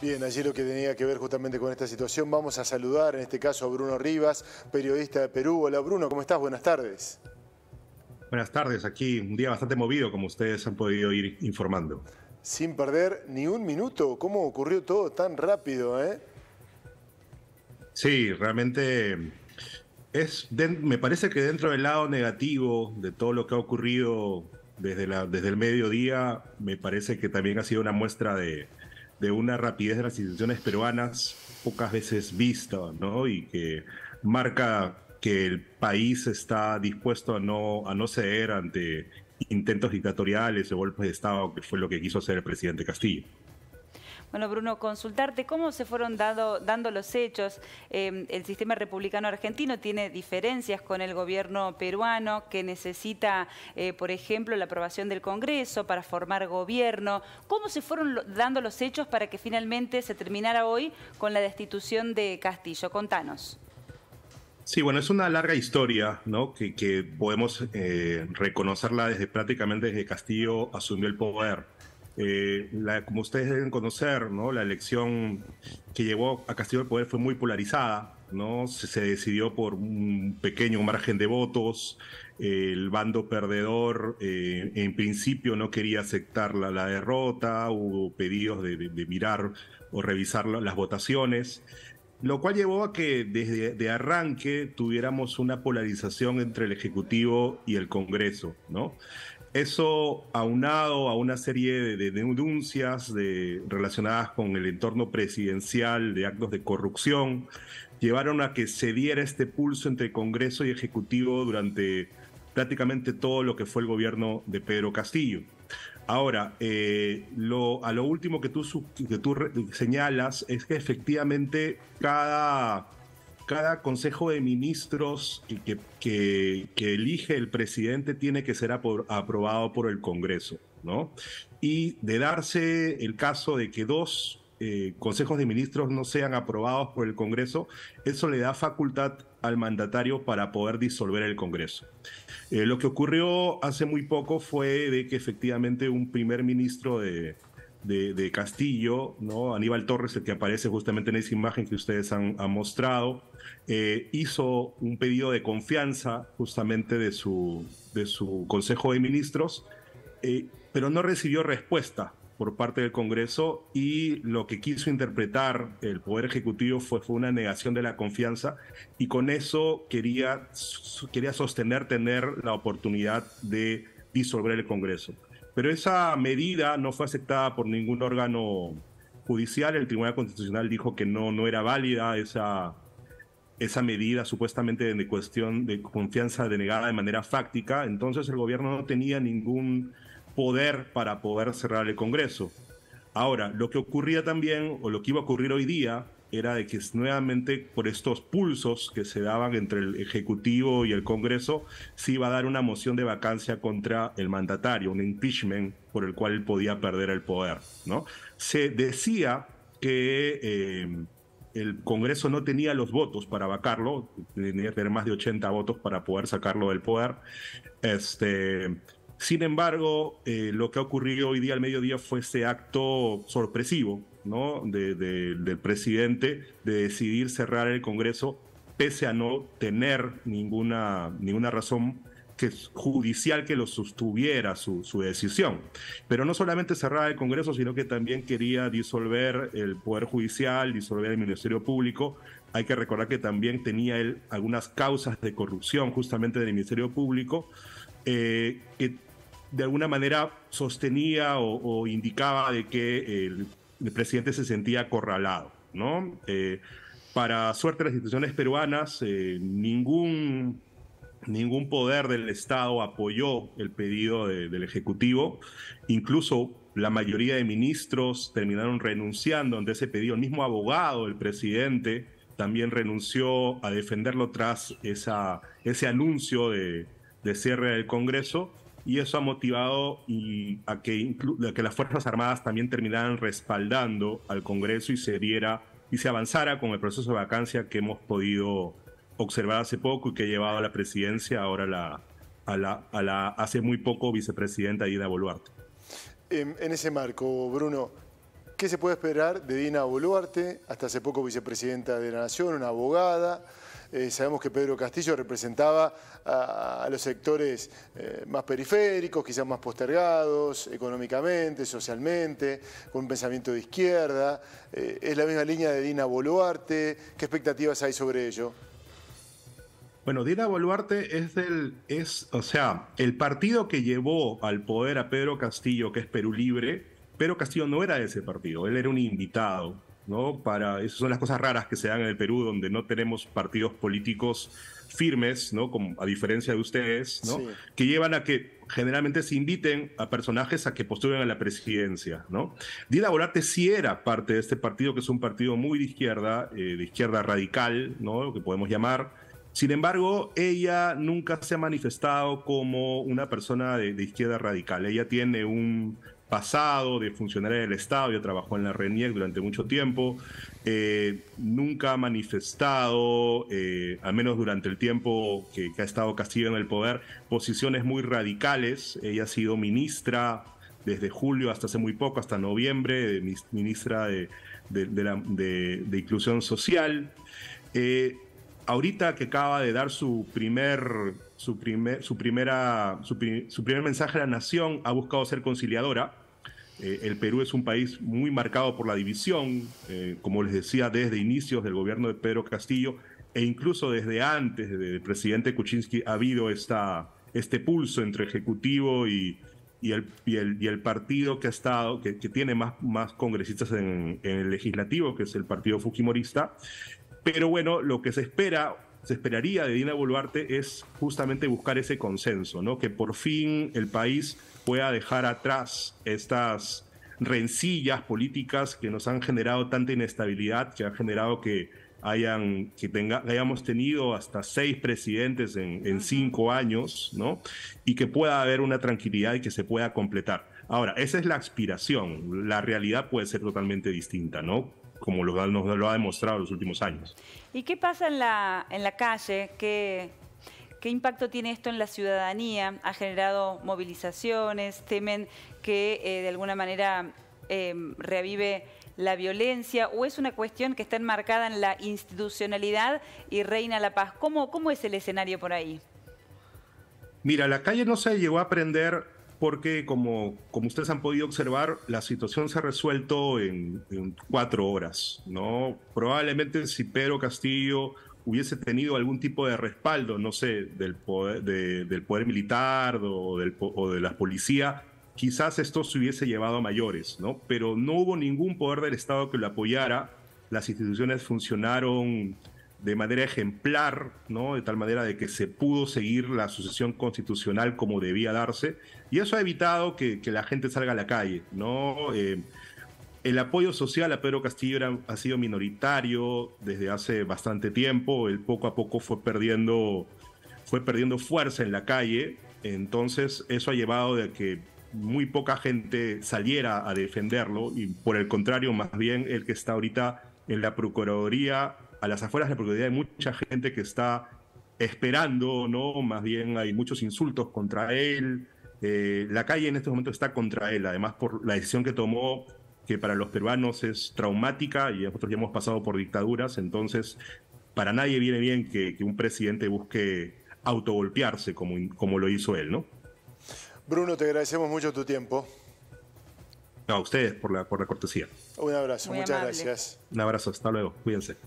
Bien, allí lo que tenía que ver justamente con esta situación, vamos a saludar en este caso a Bruno Rivas, periodista de Perú. Hola Bruno, ¿cómo estás? Buenas tardes. Buenas tardes, aquí un día bastante movido, como ustedes han podido ir informando. Sin perder ni un minuto, ¿cómo ocurrió todo tan rápido, eh? Sí, realmente me parece que dentro del lado negativo de todo lo que ha ocurrido desde el mediodía, me parece que también ha sido una muestra de una rapidez de las instituciones peruanas pocas veces vista, ¿no? Y que marca que el país está dispuesto a no ceder ante intentos dictatoriales o golpes de Estado, que fue lo que quiso hacer el presidente Castillo. Bueno, Bruno, consultarte cómo se fueron dando los hechos. El sistema republicano argentino tiene diferencias con el gobierno peruano que necesita, por ejemplo, la aprobación del Congreso para formar gobierno. ¿Cómo se fueron dando los hechos para que finalmente se terminara hoy con la destitución de Castillo? Contanos. Sí, bueno, es una larga historia, ¿no? Que podemos reconocerla prácticamente desde Castillo asumió el poder. Como ustedes deben conocer, ¿no? La elección que llevó a Castillo al poder fue muy polarizada, ¿no? Se decidió por un pequeño margen de votos. El bando perdedor, en principio, no quería aceptar la derrota. Hubo pedidos de mirar o revisar las votaciones, lo cual llevó a que desde de arranque tuviéramos una polarización entre el Ejecutivo y el Congreso, ¿no? Eso aunado a una serie de denuncias relacionadas con el entorno presidencial de actos de corrupción, llevaron a que se diera este pulso entre Congreso y Ejecutivo durante prácticamente todo lo que fue el gobierno de Pedro Castillo. Ahora, a lo último que tú señalas es que efectivamente cada consejo de ministros que elige el presidente tiene que ser aprobado por el Congreso, ¿no? Y de darse el caso de que dos consejos de ministros no sean aprobados por el Congreso, eso le da facultad al mandatario para poder disolver el Congreso. Lo que ocurrió hace muy poco fue de que efectivamente un primer ministro de Castillo, ¿no? Aníbal Torres, el que aparece justamente en esa imagen que ustedes han mostrado, hizo un pedido de confianza justamente de su Consejo de Ministros, pero no recibió respuesta por parte del Congreso, y lo que quiso interpretar el Poder Ejecutivo fue una negación de la confianza, y con eso quería sostener tener la oportunidad de disolver el Congreso. Pero esa medida no fue aceptada por ningún órgano judicial. El Tribunal Constitucional dijo que no era válida esa medida supuestamente de cuestión de confianza denegada de manera fáctica. Entonces el gobierno no tenía ningún poder para poder cerrar el Congreso. Ahora, lo que ocurría también, o lo que iba a ocurrir hoy día, era de que nuevamente por estos pulsos que se daban entre el Ejecutivo y el Congreso, se iba a dar una moción de vacancia contra el mandatario, un impeachment por el cual él podía perder el poder, ¿no? Se decía que el Congreso no tenía los votos para vacarlo, tenía que tener más de 80 votos para poder sacarlo del poder. Sin embargo, lo que ha ocurrido hoy día al mediodía fue ese acto sorpresivo, ¿no? Del presidente de decidir cerrar el Congreso pese a no tener ninguna razón judicial que lo sostuviera su decisión. Pero no solamente cerrar el Congreso, sino que también quería disolver el Poder Judicial, disolver el Ministerio Público. Hay que recordar que también tenía él algunas causas de corrupción justamente del Ministerio Público, que de alguna manera sostenía o indicaba de que el presidente se sentía acorralado, ¿no? Para suerte de las instituciones peruanas, ningún poder del Estado apoyó el pedido del Ejecutivo. Incluso la mayoría de ministros terminaron renunciando ante ese pedido. El mismo abogado del presidente también renunció a defenderlo tras ese anuncio de cierre del Congreso. Y eso ha motivado a que las Fuerzas Armadas también terminaran respaldando al Congreso y se avanzara con el proceso de vacancia que hemos podido observar hace poco y que ha llevado a la presidencia ahora a la hace muy poco vicepresidenta Dina Boluarte. En ese marco, Bruno, ¿Qué se puede esperar de Dina Boluarte, hasta hace poco vicepresidenta de la Nación, una abogada? Sabemos que Pedro Castillo representaba a los sectores más periféricos, quizás más postergados económicamente, socialmente, con un pensamiento de izquierda. ¿Es la misma línea de Dina Boluarte? ¿Qué expectativas hay sobre ello? Bueno, Dina Boluarte es el partido que llevó al poder a Pedro Castillo, que es Perú Libre. Pedro Castillo no era de ese partido, él era un invitado, ¿no? Esas son las cosas raras que se dan en el Perú, donde no tenemos partidos políticos firmes, ¿no? Como, a diferencia de ustedes, ¿no? Sí. Que llevan a que generalmente se inviten a personajes a que postulen a la presidencia, ¿no? Dina Boluarte sí era parte de este partido, que es un partido muy de izquierda radical, ¿no? Lo que podemos llamar. Sin embargo, ella nunca se ha manifestado como una persona de izquierda radical. Ella tiene un pasado de funcionaria del Estado, ya trabajó en la RENIEC durante mucho tiempo, nunca ha manifestado, al menos durante el tiempo que ha estado Castillo en el poder, posiciones muy radicales. Ella ha sido ministra desde julio hasta hace muy poco, hasta noviembre, ministra de Inclusión Social. Ahorita que acaba de dar su primer mensaje a la nación, ha buscado ser conciliadora. El Perú es un país muy marcado por la división, como les decía, desde inicios del gobierno de Pedro Castillo e incluso desde antes del presidente Kuczynski ha habido este pulso entre Ejecutivo y el partido que tiene más congresistas en el Legislativo, que es el Partido Fujimorista. Pero bueno, lo que se esperaría de Dina Boluarte es justamente buscar ese consenso, ¿no? Que por fin el país pueda dejar atrás estas rencillas políticas que nos han generado tanta inestabilidad, que han generado que hayamos tenido hasta 6 presidentes en 5 años, ¿no? Y que pueda haber una tranquilidad y que se pueda completar. Ahora, esa es la aspiración. La realidad puede ser totalmente distinta, ¿no? Como nos lo ha demostrado en los últimos años. ¿Y qué pasa en la calle? ¿Qué impacto tiene esto en la ciudadanía? ¿Ha generado movilizaciones? ¿Temen que de alguna manera reavive la violencia? ¿O es una cuestión que está enmarcada en la institucionalidad y reina la paz? ¿Cómo es el escenario por ahí? Mira, la calle no se llegó a prender porque, como ustedes han podido observar, la situación se ha resuelto en 4 horas, ¿no? Probablemente si Pedro Castillo hubiese tenido algún tipo de respaldo, no sé, del poder militar o de la policía, quizás esto se hubiese llevado a mayores, ¿no? Pero no hubo ningún poder del Estado que lo apoyara. Las instituciones funcionaron de manera ejemplar, ¿no? De tal manera de que se pudo seguir la sucesión constitucional como debía darse, y eso ha evitado que la gente salga a la calle, ¿no? El apoyo social a Pedro Castillo ha sido minoritario desde hace bastante tiempo. Él poco a poco fue perdiendo fuerza en la calle. Entonces eso ha llevado a que muy poca gente saliera a defenderlo, y por el contrario, más bien el que está ahorita en la Procuraduría, a las afueras de la Procuraduría, hay mucha gente que está esperando, ¿no? Más bien hay muchos insultos contra él. La calle en este momento está contra él, además por la decisión que tomó, que para los peruanos es traumática, y nosotros ya hemos pasado por dictaduras. Entonces para nadie viene bien que un presidente busque autogolpearse como lo hizo él, ¿no? Bruno, te agradecemos mucho tu tiempo. A ustedes por la cortesía. Un abrazo, Muy muchas amable. gracias. Un abrazo, hasta luego, cuídense.